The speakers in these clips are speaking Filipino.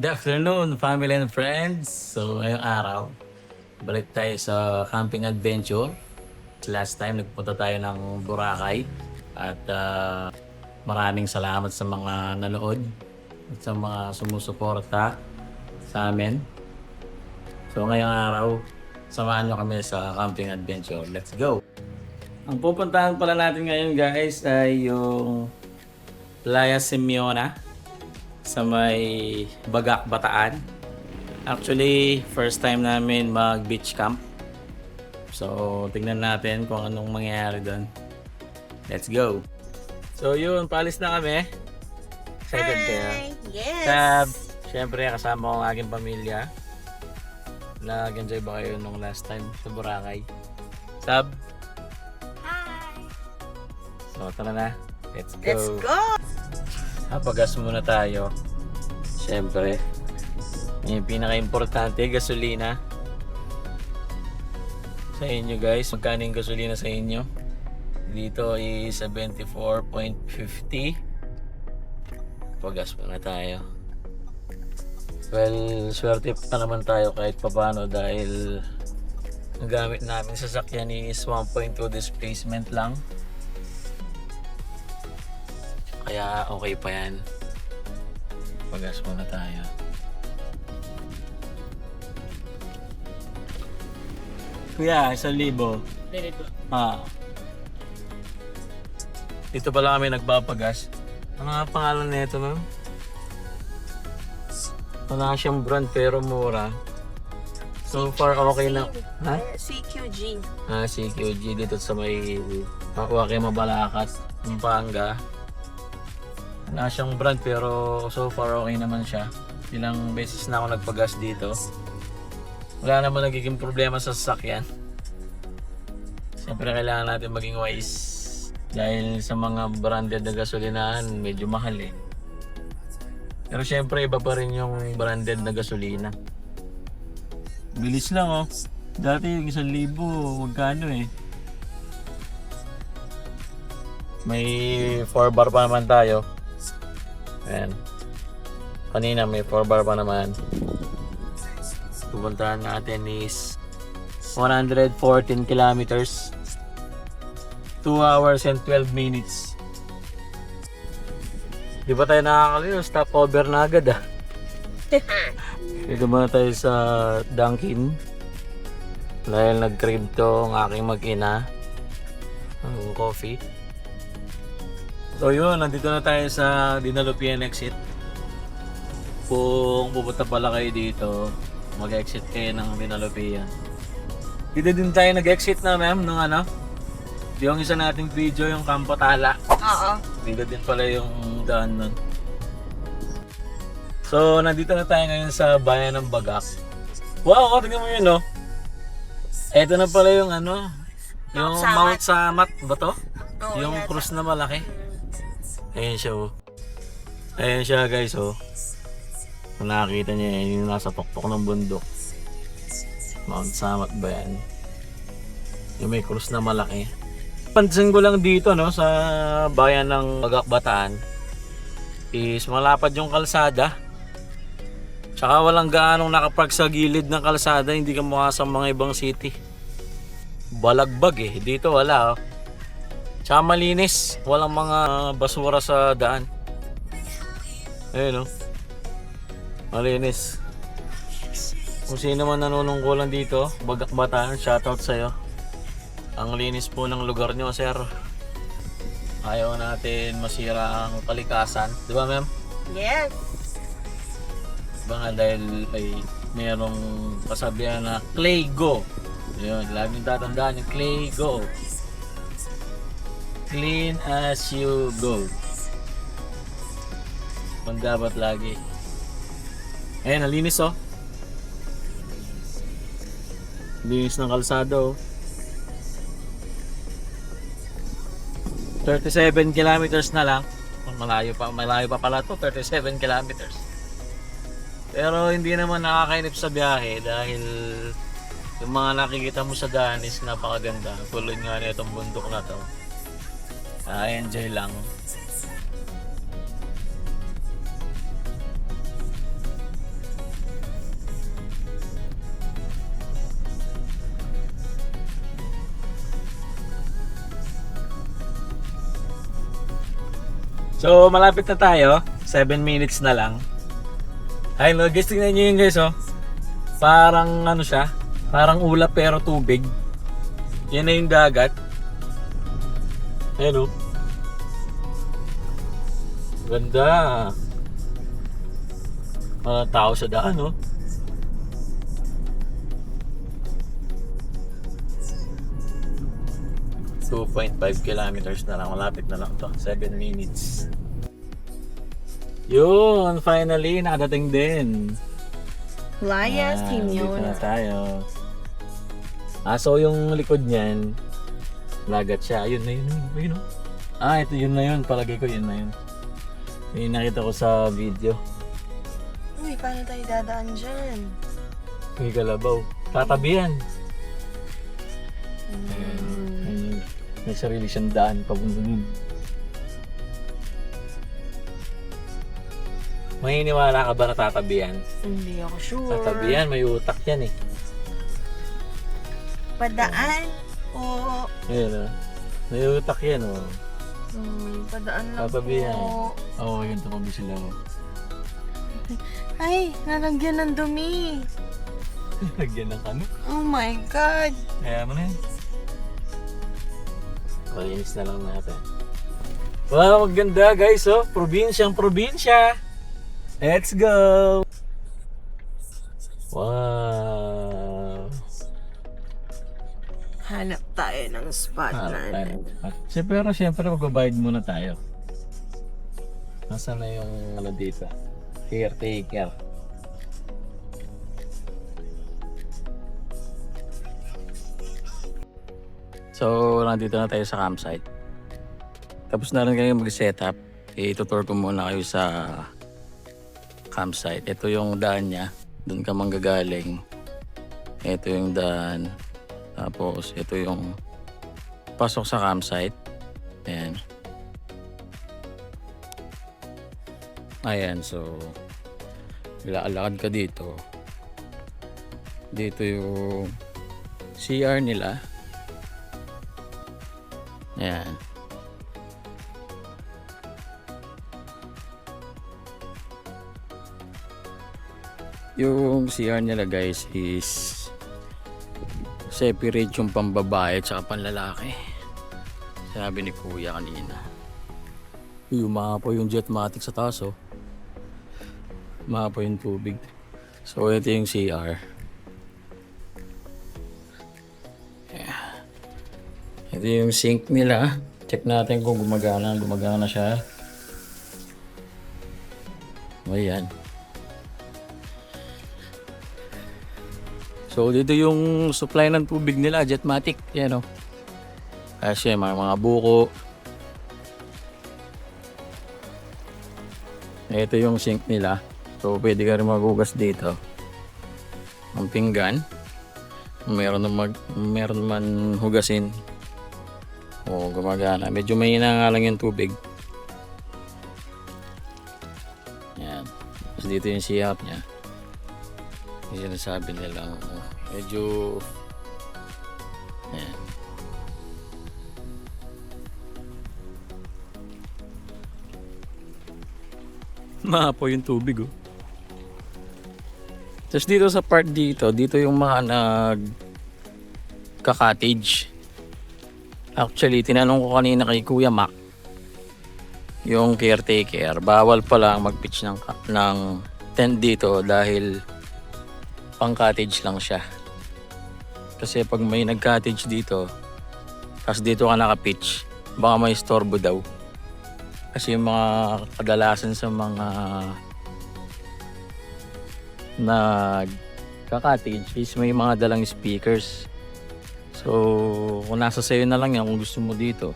Good afternoon, family and friends. So, ngayong araw, balik tayo sa camping adventure. Last time, nagpunta tayo ng Boracay. At maraming salamat sa mga nanood at sa mga sumusuporta sa amin. So, ngayong araw, samahan nyo kami sa camping adventure. Let's go! Ang pupuntahan pala natin ngayon guys ay yung Playa Simeona sa may Bagak, Bataan. Actually, first time namin mag-beach camp. So, tingnan natin kung anong mangyayari doon. Let's go! So, yun. Paalis na kami. Excited kayo? Yes! Sab, syempre kasama ko ang aking pamilya. Nag-enjoy ba kayo nung last time sa Boracay? Sab? Hi! So, tara na. Let's go! Let's go! Pagas muna tayo. Siyempre, yung pinaka-importante, gasolina. Sa inyo guys, magkano yung gasolina sa inyo? Dito is 74.50. Pagas muna tayo. Well, swerte pa naman tayo kahit papano dahil ang gamit namin sa sasakyan is 1.2 displacement lang. Kaya okay pa yan. Pagas muna tayo. Kuya, 1,000. Dito pala kami nagpapagas. Ano nga pangalan nito, ma'am? Wala siyang brand pero mura. So far okay na. Ha? CQG. CQG dito sa may Joaquin Mabalacat, Pampanga. Wala siyang brand pero so far okay naman siya. Ilang beses na ako nagpagas dito. Wala naman nagiging problema sa sasakyan. Siyempre kailangan natin maging wise. Dahil sa mga branded na gasolinahan, medyo mahal eh. Pero siyempre iba pa rin yung branded na gasolina. Bilis lang oh. Dati yung 1,000, magkano eh. May 4 bar pa naman tayo. Ayan. Kanina may 4 bar pa naman. Pupuntahan natin is 114 kilometers. 2 hours and 12 minutes. Di ba tayo nakakaliw? Stop over na agad ah. Dito muna tayo sa Dunkin. Dahil nag-crave to ang aking mag-ina. Ang coffee. So yun, nandito na tayo sa Dinalupian exit. Kung pupunta pala kayo dito, mag-exit kayo ng Dinalupian. Dito din tayo nag-exit na ma'am ng ano? Yung isa nating video, yung Campo Tala. Oo. Dito din pala yung daan nun. So, nandito na tayo ngayon sa bayan ng Bagak. Wow, tingnan mo yun no? Ito na pala yung ano, yung Mount Samat ba to? Oo, Yung yan. cruise na malaki. Ayan siya oh. Ayan siya guys oh. Kung nakakita niyo yan, yung nasa tuktok ng bundok. Mount Samat ba yan? Yung may cruise na malaki. Pansin ko lang dito no, sa bayan ng Bagak, Bataan is malapad yung kalsada. Tsaka walang gaanong nakapark sa gilid ng kalsada, hindi ka mukha sa mga ibang city. Balagbag eh, dito wala oh. Tsaka malinis, walang mga basura sa daan. Ayun oh. Malinis. Kung sino man nanunungkulan dito, Bagak, Bataan, shoutout sa'yo. Ang linis po ng lugar nyo, sir. Ayaw natin masira ang kalikasan. Di ba, ma'am? Yes. Diba nga dahil ay mayroong kasabihan na Clay Go. Yun, laging tatandaan yung Clay Go. Clean as you go. Kung dapat lagi. Ayan, nalinis oh. Linis ng kalsado oh. 37 kilometers na lang. Malayo pa pala to, 37 kilometers. Pero hindi naman nakakainip sa biyahe dahil yung mga nakikita mo sa daan is napakaganda. Tulad nga nitong bundok na to. Enjoy lang. So, malapit na tayo. 7 minutes na lang. Ayun, no, guys, tingnan nyo yun, guys, oh. Parang ano siya, parang ulap pero tubig. Yan na yung dagat. Ayun, oh. Ganda. Mga tao sa daan, oh. .5 kilometers na lang. Malapit na lang to. 7 minutes. Yun, finally, nakadating din. Layas, Dito Tinyon. na tayo. So yung likod niyan, lagat siya. Ayun na yun. Ayun, oh. Ito yun na yun. Palagay ko yun na yun. Yung nakita ko sa video. Uy, paano tayo dadaan dyan? May kalabaw. Tatabihan. Ayun. May sarili siyang daan papunta dun. Maniniwala ka ba na tatabihan? Hindi ako sure. Tatabihan, may utak yan eh. Padaan o... Ayun, oh. May utak yan, oh. padaan lang Tatabihan. po. Oo, yun, tumabi sila, oh. Ay, nalagyan ng dumi. Lagyan ng kano. Oh my God. Kaya mo na yun. Malinis na lang natin. Wow, maganda guys, oh. Probinsyang probinsya. Let's go! Wow! Hanap tayo ng spot natin. Pero siyempre magbabayad muna tayo. Nasaan na yung ano dito? Caretaker. So, nandito na tayo sa campsite. Tapos na rin kayo mag-setup. Itutur ko muna kayo sa campsite. Ito yung daan niya. Doon ka manggagaling. Ito yung daan. Tapos, ito yung pasok sa campsite. Ayan. Ayan, so lalakad ka dito. Dito yung CR nila. Ayan. Yung CR nila guys is separate yung pambabae at saka panlalaki. Sabi ni Kuya kanina. Umapo yung jetmatic sa taas, oh. Umapo yung tubig. So ito yung CR. Yeah. Ito yung sink nila. Check natin kung gumagana. Gumagana siya. Ayan. So dito yung supply ng tubig nila, jetmatic, yan, oh. Kasi mga buko. Ito yung sink nila. So pwede ka rin maghugas dito. Ang pinggan. Meron man hugasin. O gumagana. Medyo mahina nga lang yung tubig. Yan. Tapos dito yung siyap niya. Yung sinasabi nila, medyo ayan. Maapo yung tubig, oh. Tapos dito sa part dito yung mga nagka-cottage. Actually, tinanong ko kanina kay Kuya Mac, yung caretaker, bawal pala mag-pitch ng tent dito dahil pang cottage lang siya. Kasi pag may nag-cottage dito, tapos dito ka naka-pitch, baka may istorbo daw. Kasi yung mga kadalasan sa mga nag-cottage is may mga dalang speakers. So, kung nasa sayo na lang yan kung gusto mo dito.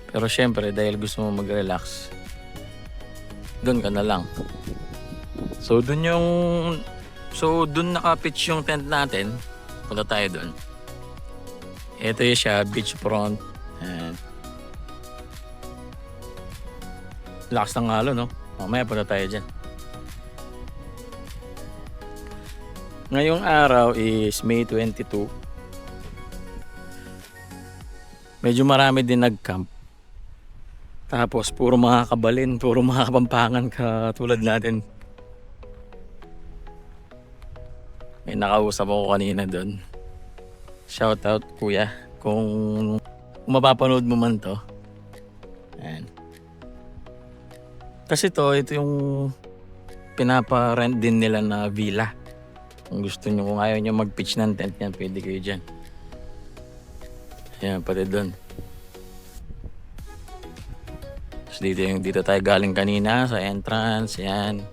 Pero syempre, dahil gusto mo mag-relax, doon ka na lang. So, doon naka-pitch yung tent natin. Punta tayo doon. Ito yung siya, beachfront. And lakas ng halo, no? Mamaya punta tayo dyan. Ngayong araw is May 22. Medyo marami din nag-camp. Tapos puro mga kabalin, puro mga kapampangan katulad natin. May nakausap ako kanina doon. Shoutout kuya kung mapapanood mo man to. Ayan. Kasi ito yung pinapa-rent din nila na villa. Kung gusto nyo, kung ayaw nyo mag-pitch ng tent yan, pwede kayo dyan. Ayan, pati doon. Tapos dito tayo galing kanina sa entrance. Ayan.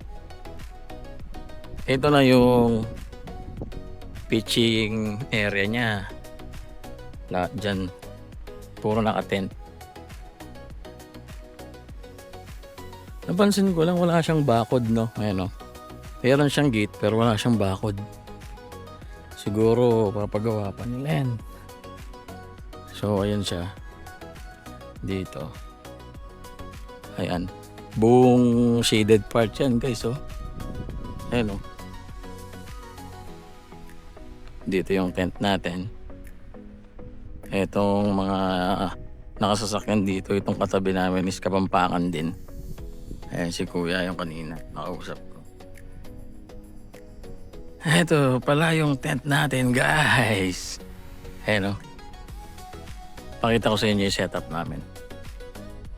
Ito na yung pitching area niya. Lahat dyan. Puro naka-tent. Napansin ko lang wala siyang bakod, no? Ayan, no? Meron siyang gate pero wala siyang bakod. Siguro papagawa pa nila yan. So ayan siya. Dito. Ayan. Buong shaded part yan guys, oh. Ayan, oh. Dito yung tent natin. Etong mga nakasasakyan dito, itong katabi namin is Kapampangan din. Ayan si kuya yung kanina nakausap ko. Ito pala yung tent natin guys. Ayan, oh. Pakita ko sa inyo yung setup namin.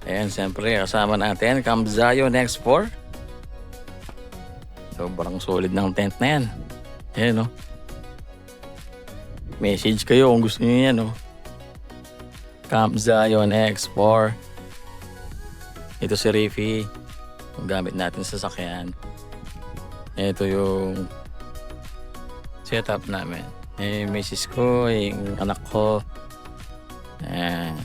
Ayan, siyempre kasama natin Camp Zion X4. Sobrang solid ng tent na yan. Ayan, oh. Message kayo kung gusto niyo yan, oh. Camp Zion X4. Ito si Riffy. Yung gamit natin sa sasakyan. Ito yung setup namin. Yung misis ko, yung anak ko. Ayan.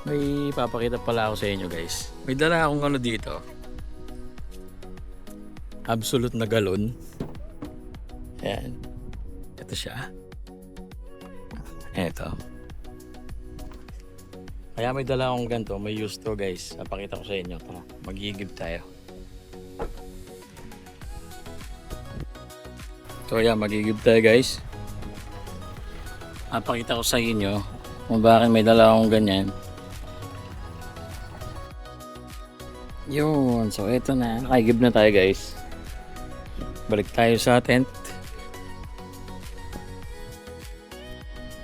May papakita pala ako sa inyo guys. May dala akong ano dito. Absolute na galon. Ayan. Ito siya. Ito. Kaya may dala akong ganito. May used to guys. Napakita ko sa inyo. Tara, magigib tayo. So ayan, magigib tayo guys. Napakita ko sa inyo kung bakit may dala akong ganyan. Yun. So ito na. Nakigib na tayo guys. Balik tayo sa tent.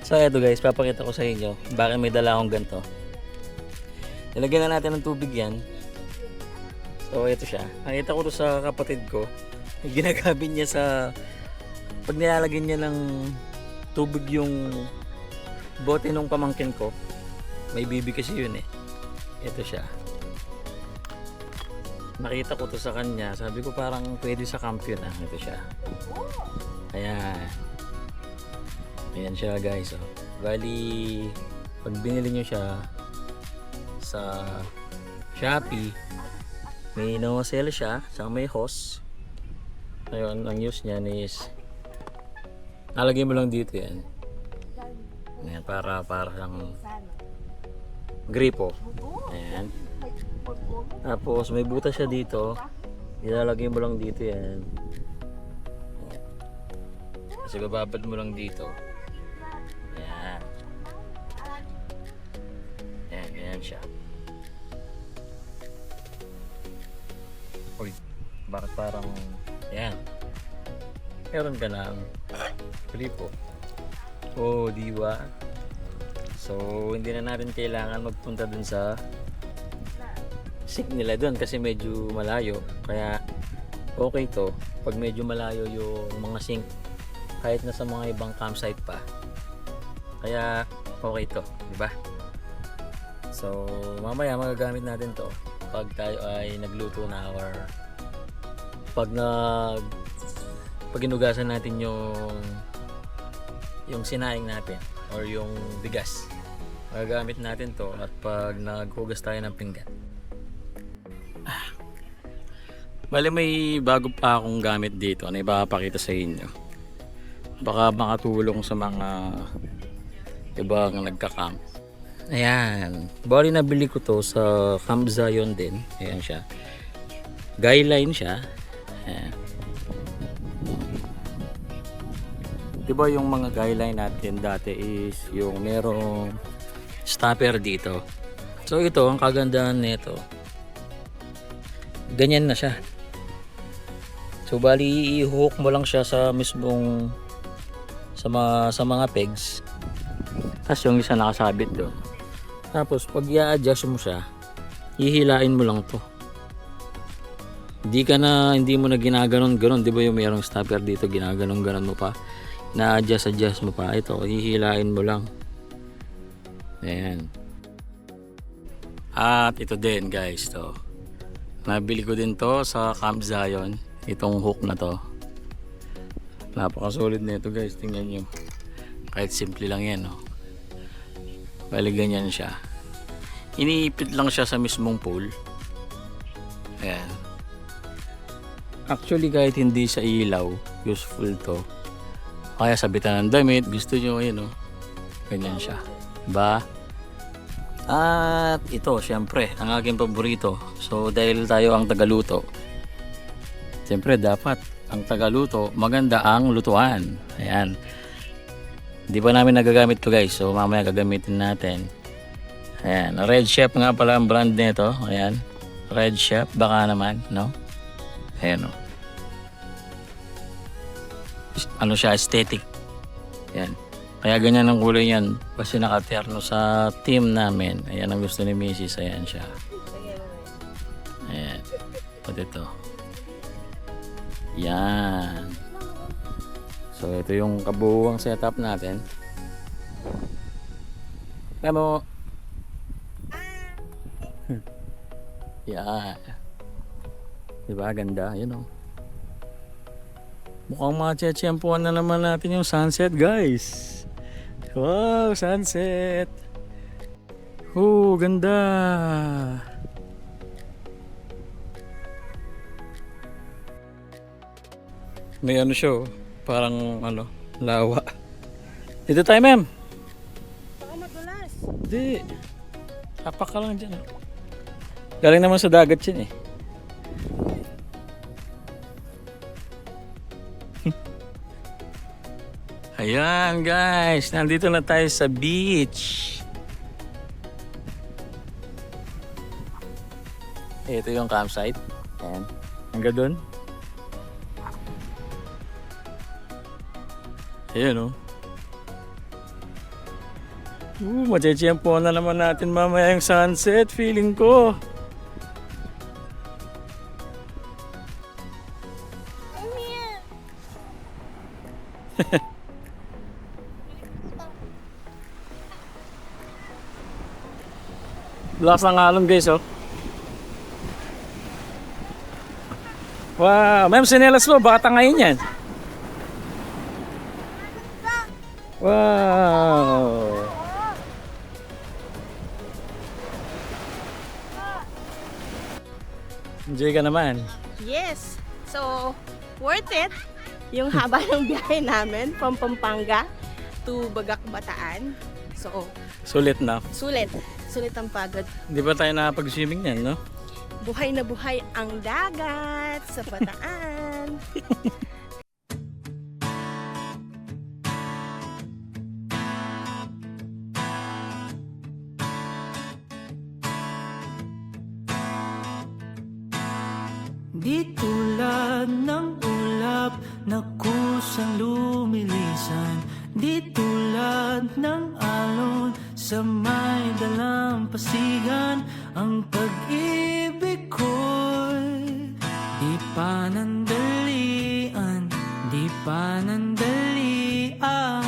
So eto guys, papakita ko sa inyo bakit may dala akong ganito. Nilagyan na natin ng tubig yan. So ito siya. Nakita ko to sa kapatid ko. Ginagamit niya sa pag nilalagyan niya ng tubig yung bote nung pamangkin ko. May bibi kasi yun eh. Ito siya. Nakita ko to sa kanya. Sabi ko parang pwede sa camp yun ah. Ito siya. Ayan. Ayan siya guys. Oh. Bali, pag binili nyo siya sa Shopee, may no-sell siya. Saka may hose. Ayun, ang use niyan is nalagay mo lang dito yan. Ayan, para siyang gripo. Ayan. Tapos may butas siya dito. Ilalagay mo lang dito yan. Kasi bababad mo lang dito. Ayan. Ayan, ganyan siya. Uy, bakit parang ayan. Meron ka ng gripo. Oh, diba? So, hindi na natin kailangan magpunta dun sa sink nila dun kasi medyo malayo. Kaya, okay to. Pag medyo malayo yung mga sink, kahit na sa mga ibang campsite pa. Kaya, okay to. Diba? So, mamaya magagamit natin to pag tayo ay nagluto na or pag inugasan natin yung sinaing natin or yung bigas, magagamit natin to at pag naghugas tayo ng pinggan. Bale may bago pa akong gamit dito na ipapakita sa inyo, baka makatulong sa mga ibang nagka-camp. Ayan, bali nabili ko to sa Camp Zion din. Ayan siya, guideline siya. Ayan. 'Di ba yung mga guideline natin dati is yung merong stopper dito. So ito, ang kagandahan nito, ganyan na siya. So bali i-hook mo lang siya sa mismong sa mga pegs. Tapos yung isa nakasabit doon. Tapos pag i-adjust mo siya, hihilain mo lang to. Hindi mo na ginaganon-ganon. Di ba yung mayroong stopper dito, ginaganon-ganon mo pa. Na-adjust mo pa. Ito, hihilain mo lang. Ayan. At ito din guys, to. Nabili ko din to sa Camp Zion. Itong hook na to. Napakasulit na ito guys. Tingnan nyo. Kahit simple lang yan. No? Bali ganyan siya. Iniipit lang siya sa mismong pole. Ayan. Actually kahit hindi siya ilaw, useful to. Kaya sabitan ng damit, gusto nyo, yun, no? Ganyan siya. Ba? At ito, syempre, ang aking paborito. So dahil tayo ang tagaluto, syempre dapat ang tagaluto, maganda ang lutuan. Ayan. Hindi pa namin nagagamit to guys, so mamaya gagamitin natin. Ayan, Red Chef nga pala ang brand nito. Ayan, Red Chef, baka naman, no? Ayan, no? Ano siya, aesthetic. Ayan. Kaya ganyan ang kulay yan. Kasi nakaterno sa team namin. Ayan ang gusto ni Mrs. Ayan siya. Ayan. Pati ito. Yan. So ito yung kabuuang setup natin. Ano? Yan. Diba ganda? Yun o. Mukhang matiyatsyempuan na naman natin yung sunset guys. Wow, sunset. Ganda. May ano siya, parang ano, lawa. Dito tayo, ma'am. Baka madulas. Hindi. Tapak ka lang dyan. Galing naman sa dagat yan eh. Ayan guys, nandito na tayo sa beach. Ito yung campsite. Ayan. Hanggang doon. Ayan o. Matiyempo na naman natin mamaya yung sunset, feeling ko. Lakas ng alon guys oh. Wow, ma'am sinelas mo, baka tangayin yan. Wow. Enjoy ka naman. Yes. So, worth it. Yung haba ng biyahe namin from Pampanga to Bagak, Bataan. So, Sulit na. sulit. Sulit ang pagod. Di ba tayo nakapag-swimming yan, no? Buhay na buhay ang dagat sa Bataan. Di tulad ng ulap na kusang lumilisan. Di tulad ng alon sa may dalampasigan. Ang pag-ibig ko'y di panandalian, di panandalian.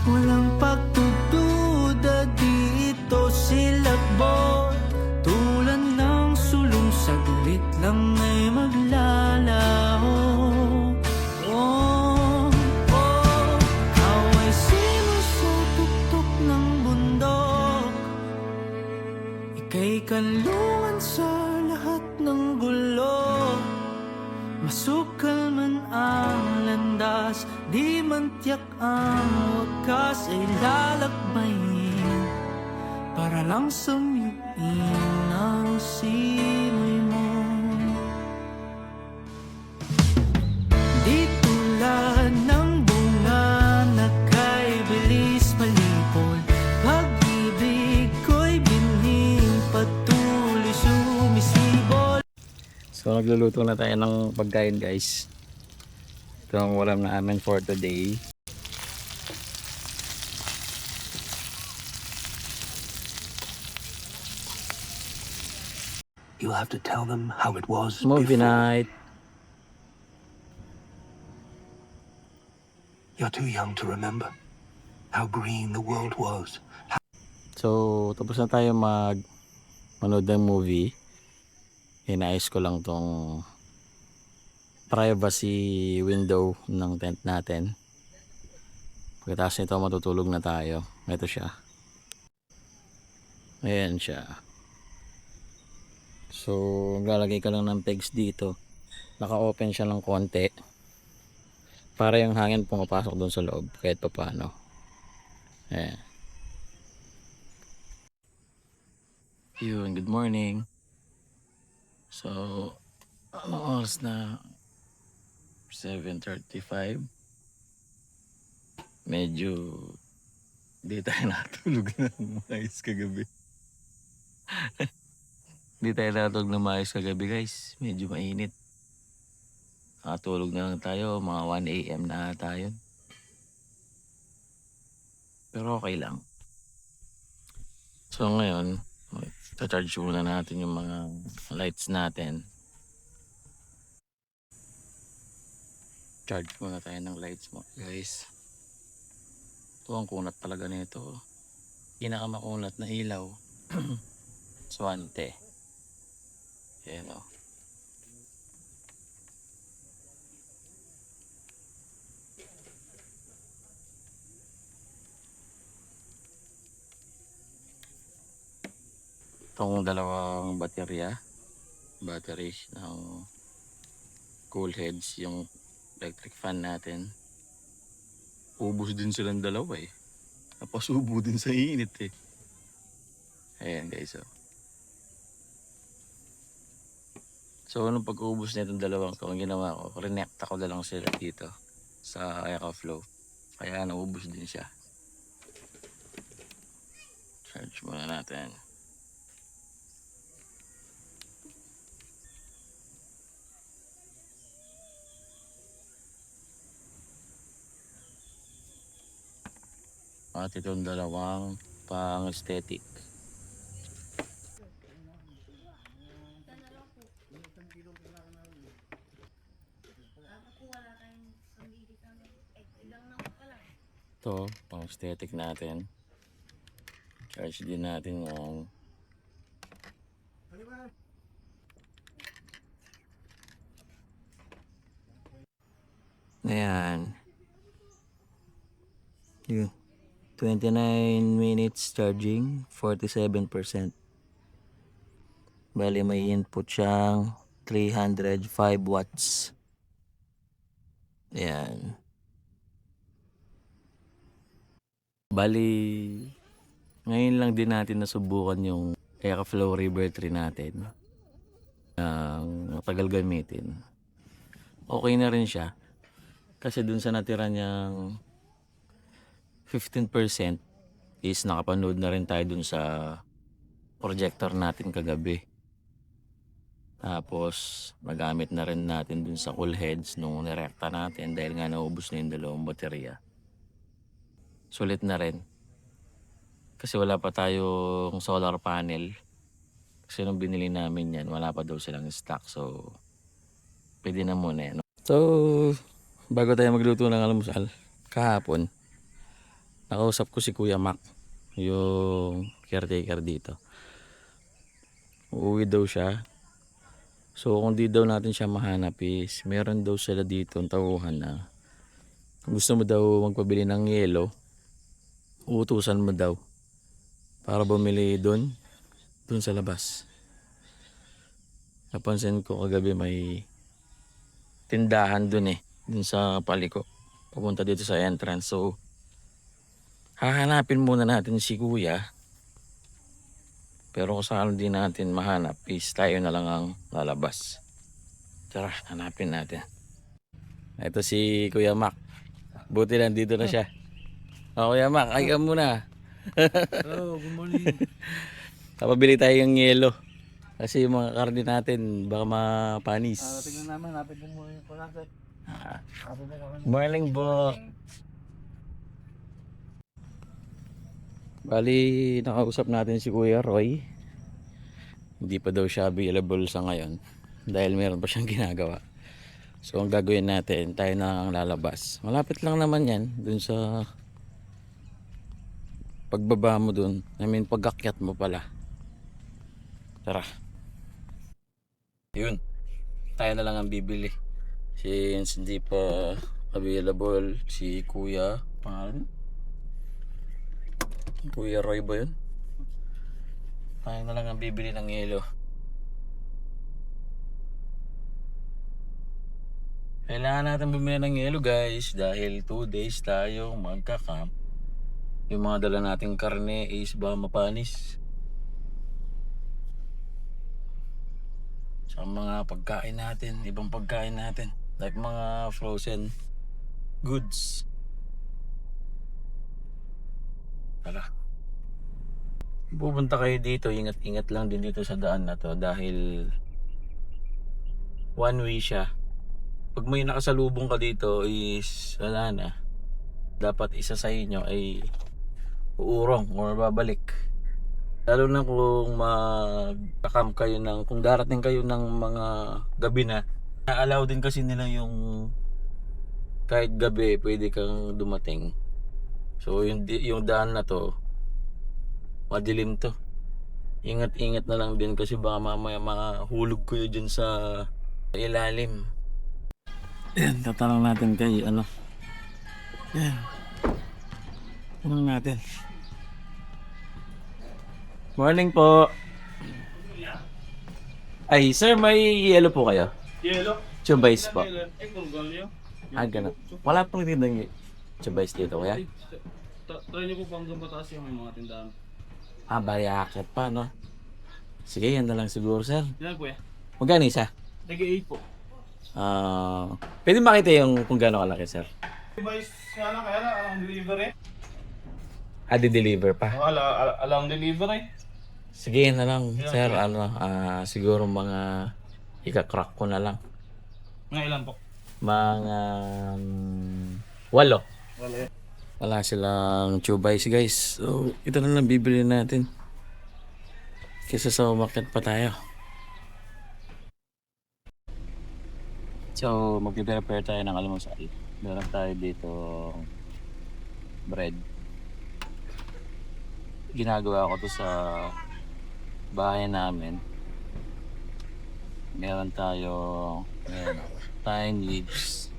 Walang pagtutuda dito silakbot. Tulad ng sulong saglit lang ay maglalaho. Oh, oh, away sino sa tuktok ng bundok. Ika'y kanlungan sa lahat ng gulo. Masukal man ang landas, di man tiyak ang wakas ay lalakbayin para lang sumiyuin ang simoy mo. Di tulad ng magluluto na tayo ng pagkain guys. Ito ang ulam namin for today. You'll have to tell them how it was Movie before. night. You're too young to remember how green the world was. So, tapos na tayo manood ng movie. Inayos ko lang tong privacy window ng tent natin. Pagkatapos nito matutulog na tayo. Ito siya. Ayan siya. So, maglalagay ka lang ng pegs dito. Naka-open siya ng konti. Para yung hangin pumapasok doon sa loob kahit pa paano. Ayan. Yun, good morning. So, ano oras na? 7:35. Medyo di tayo natulog na maayos kagabi. Di tayo natulog na maayos kagabi guys. Medyo mainit. Nakatulog na lang tayo. Mga 1 AM na tayo. Pero okay lang. So ngayon, charge muna natin yung mga lights natin. Charge muna tayo ng lights mo guys. Ito ang kunat talaga nito. Pinakamakunat na ilaw. Swante. Yan o. Itong dalawang batteries ng cool heads, yung electric fan natin. Ubus din silang dalawa eh. Napasubo din sa init eh. Ayan guys oh. So nung pag-ubos na itong dalawang ito, ang ginawa ko, reconnect ko na lang sila dito sa EcoFlow. Kaya naubos din siya. Charge muna natin. At itong dalawang pang aesthetic. Ito, pang aesthetic natin. Charge din natin yung ayan. Yun. 29 minutes charging, 47%. Bali may input siyang 305 watts. Ayan. Bali, ngayon lang din natin nasubukan yung EcoFlow River 3 natin. Matagal gamitin. Okay na rin siya. Kasi dun sa natira niyang 15% is nakapanood na rin tayo dun sa projector natin kagabi. Tapos nagamit na rin natin dun sa cool heads nung nirekta natin dahil nga naubos na yung dalawang baterya. Sulit na rin. Kasi wala pa tayong solar panel. Kasi nung binili namin yan, wala pa daw silang stock. So, pwede na muna yan. So, bago tayo magluto ng almusal, kahapon, nakausap ko si Kuya Mac, yung caretaker dito. Uuwi daw siya. So kung di daw natin siya mahanap is meron daw sila dito ang tauhan na kung gusto mo daw magpabili ng yelo, uutusan mo daw para bumili doon sa labas. Napansin ko kagabi may tindahan doon doon sa paliko papunta dito sa entrance. So hahanapin muna natin si Kuya. Pero kung saan din natin mahanap is tayo na lang ang lalabas. Tara, hanapin natin. Ito si Kuya Mac. Buti lang dito na siya. O Kuya Mac, ay ka muna. Hello, good morning. Kapabili tayo ng yelo. Kasi yung mga karne natin, baka mapanis. Tingnan namin, napin mo muna yung natin. Morning po. Bali, nakausap natin si Kuya Roy. Hindi pa daw siya available sa ngayon. Dahil meron pa siyang ginagawa. So, ang gagawin natin, tayo na ang lalabas. Malapit lang naman yan, dun sa pagbaba mo dun. I mean, pag-akyat mo pala. Tara. Yun. Tayo na lang ang bibili. Since hindi pa available si Kuya. Pangalan? Kuya Roy ba yun? Tayo na lang ang bibili ng yelo. Kailangan natin bumili ng yelo guys. Dahil 2 days tayo magka-camp. Yung mga dala nating karne is ba mapanis. Sa mga pagkain natin, ibang pagkain natin, like mga frozen goods. Tara. Pupunta kayo dito, ingat-ingat lang din dito sa daan na to dahil one way siya. Pag may nakasalubong ka dito is wala na. Dapat isa sa inyo ay uurong or babalik. Lalo na kung mag-camp kayo kung darating kayo ng mga gabi na, na-allow din kasi nila yung kahit gabi pwede kang dumating. So yung daan na to, madilim to. Ingat-ingat na lang din kasi baka mamaya mahulog kayo dyan sa ilalim. Yan, tatanong natin kay ano. Yan. Tanong natin. Morning po. Ay, sir, may yelo po kayo? Yelo? Chubays po. Eh, kung galyo. Ah, ganun. Wala pong tindang chubays dito, kuya? Try niyo po pang gumataas yung may mga tindahan. Ah, bayakit pa, no? Sige, yan na lang siguro, sir. Yan po eh. Magkano isa? Nag-8 po. Pwede makita yung kung gaano kalaki, sir? Boys, kaya lang, alang delivery. Ah, di-deliver pa. Alang delivery. Sige, yan na lang, sir. Siguro mga ika-crack ko na lang. Mga ilan po? Mga 8. Wala eh. Wala silang chubays, guys. So, ito na lang bibili natin. Kesa sa umakyat pa tayo. So, mag-prepare tayo ng almusal. Meron tayo dito bread. Ginagawa ko to sa bahay namin. Meron tayo thyme leaves.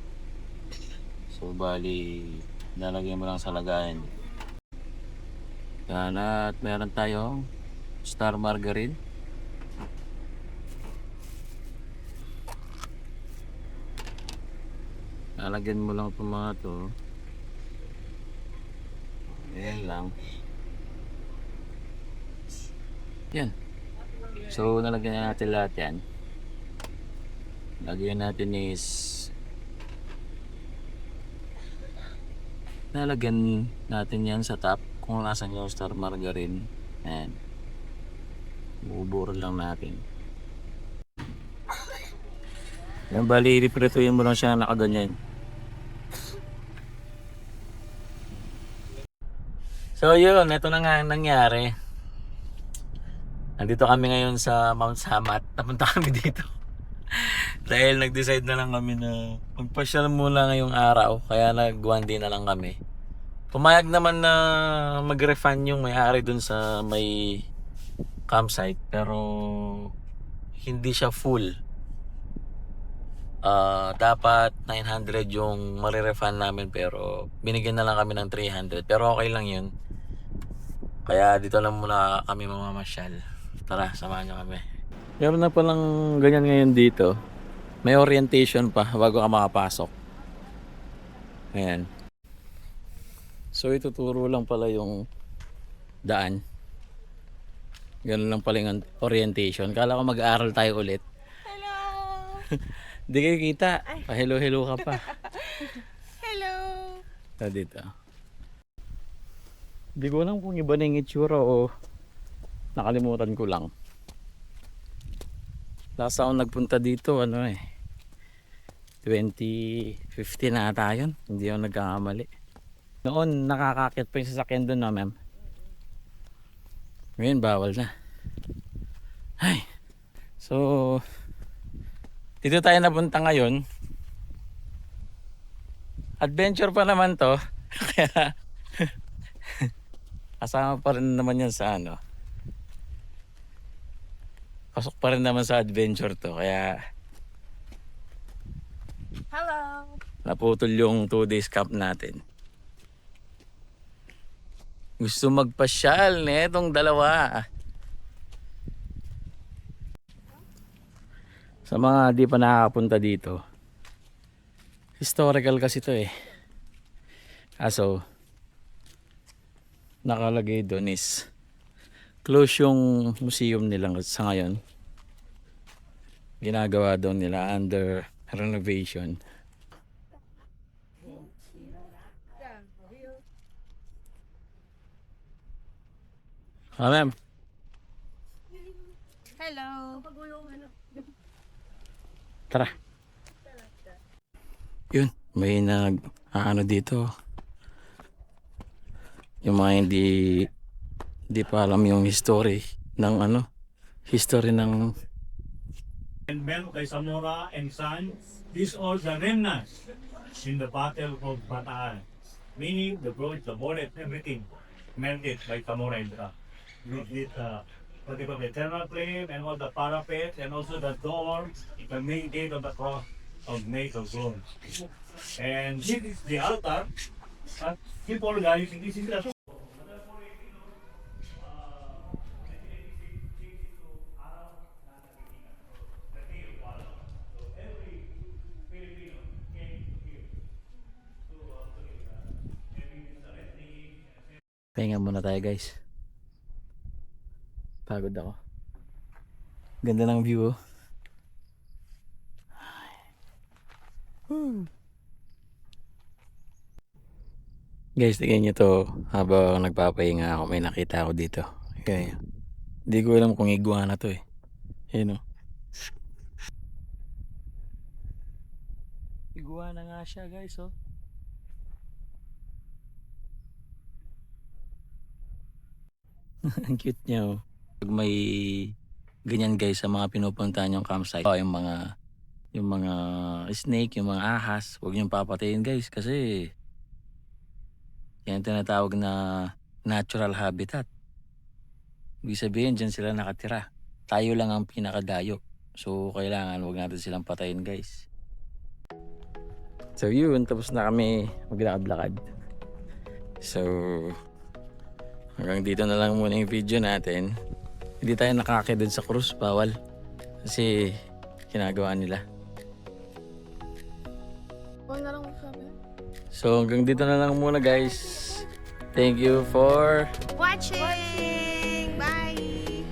So, bali, lalagay mo lang sa lagayan. Yan, at meron tayong star margarine. Lalagyan mo lang itong mga to. Ayan lang. Yan. So, nalagyan na natin lahat yan. Lagyan natin is nalagyan natin yan sa top kung nasan yung star margarine. Ayan. Buburo lang natin. Yan, bali, ipiprituin mo lang siya nakaganyan. So yun, ito na nga ang nangyari. Nandito kami ngayon sa Mount Samat. Napunta kami dito. Dahil nag-decide na lang kami na magpasyal muna ngayong araw. Kaya nag-1 day na lang kami. Pumayag naman na mag-refund yung may-ari dun sa may campsite. Pero hindi siya full. Dapat 900 yung marirefund namin. Pero binigyan na lang kami ng 300. Pero okay lang yun. Kaya dito lang muna kami mamamasyal. Tara, samahan nyo kami. Meron na palang ganyan ngayon dito. May orientation pa bago ka makapasok. Ayan. So ituturo lang pala yung daan. Ganun lang pala yung orientation. Kala ko mag-aaral tayo ulit. Hello! Hindi kayo kita. Pa-hello-hello ka pa. Hello! Dito. Hindi ko alam kung iba na yung itsura o nakalimutan ko lang. Last ako nagpunta dito, 2015 na ata yun. Hindi ako nagkakamali. Noon, nakakakit pa yung sasakyan doon, no, ma'am? Ngayon, bawal na. Ay. So, dito tayo napunta ngayon. Adventure pa naman to. Kaya, kasama pa rin naman yan sa pasok pa rin naman sa adventure to. Kaya, Hello! naputol yung 2 days camp natin. Gusto magpasyal netong dalawa. Sa mga di pa nakakapunta dito, historical kasi to eh. Kaso, nakalagay doon is close yung museum nila sa ngayon. Ginagawa doon nila under renovation. Ma'am. Hello! Tara. Yun, may dito. Yung mga hindi pa alam yung history ng history ng And men kay Zamora and San, these are the remnants in the battle of Bataan. Meaning the bridge, the bonnet, everything melted by Zamora and San. With this particular eternal flame and all the parapets and also the door, the main gate of the cross of made of gold. And this is the altar. People guys, this is the Pahinga muna tayo guys. Pagod ako. Ganda ng view oh. Guys, tingnan nyo to. Habang nagpapahinga ako, may nakita ako dito. Okay. Hindi ko alam kung iguana to eh. Ayun oh. Iguana nga siya guys oh. Ang cute niya oh. Pag may ganyan guys sa mga pinupuntahan yung campsite, yung mga snake, yung mga ahas, huwag niyong papatayin guys kasi yan tinatawag na natural habitat. Ibig sabihin dyan sila nakatira. Tayo lang ang pinakadayo. So kailangan huwag natin silang patayin guys. So yun, tapos na kami maglakad-lakad. So hanggang dito na lang muna yung video natin. Hindi tayo nakakakit dun sa cruise, bawal. Kasi ginagawa nila. So hanggang dito na lang muna guys. Thank you for Watching! Bye!